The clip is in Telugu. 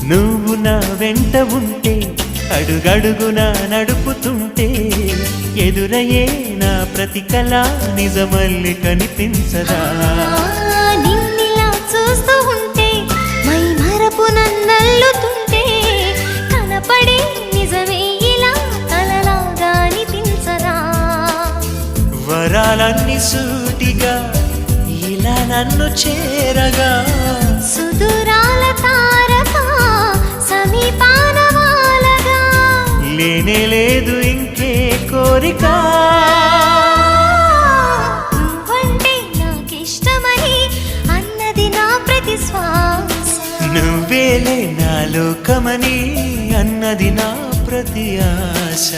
నువ్వు నా వెంట ఉంటే అడుగడుగునా నడుపుతుంటే ఎదురయ్యే నా ప్రతి కళ నిజమల్లి కనిపించదా నిన్నిలా చూస్తూ ఉంటే మై మరపు నన్నల్లుతుంటే కనపడే నిజమే ఇలా కలలాగా అనిపించదా వరాలన్నీ సూటిగా ఇలా నన్ను చేరగా సుదూరాల తారక సమీపాన వాలగా లేనే లేదు ఇంకే కోరిక నువ్వంటే నాకిష్టమని అన్నది నా ప్రతి శ్వాస నువ్వేలే నా లోకమని అన్నది నా ప్రతి ఆశ